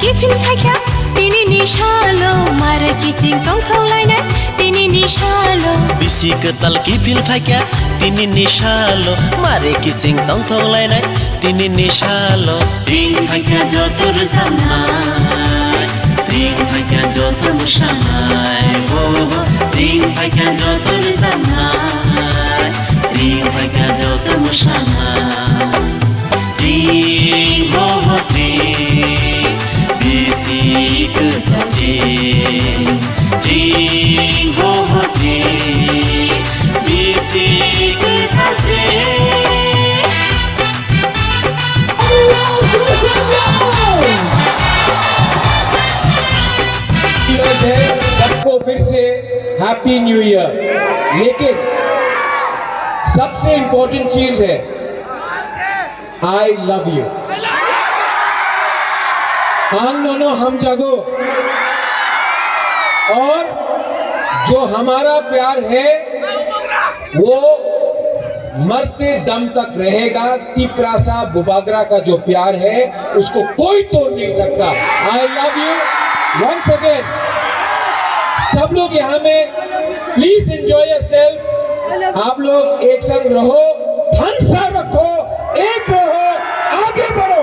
Giffen फाइका तिनी निशालो मारे किचिं तंथौलायनाय तिनी निशालो बिसि गोताल गिफिन फाइका तिनी निशालो मारे किचिं तंथौलायनाय तिनी निशालो तिं फाइका जतुर जामनाय तिं फाइका जतुर मोसानाय तिं फाइका जतुर जामनाय तिं फाइका जतुर मोसानाय तिं बिसि गोताल तिं बिसि गोताल सबको फिर से हैप्पी न्यू ईयर। लेकिन सबसे इंपॉर्टेंट चीज है आई लव यू। हम दोनों हम जगो और जो हमारा प्यार है वो मरते दम तक रहेगा। तिपरासा बुबागरा का जो प्यार है उसको कोई तोड़ नहीं सकता। I love you once again. सब लोग यहाँ में प्लीज एंजॉय योरसेल्फ। आप लोग एक संग रहो, धन सा रखो, एक रहो, आगे बढ़ो।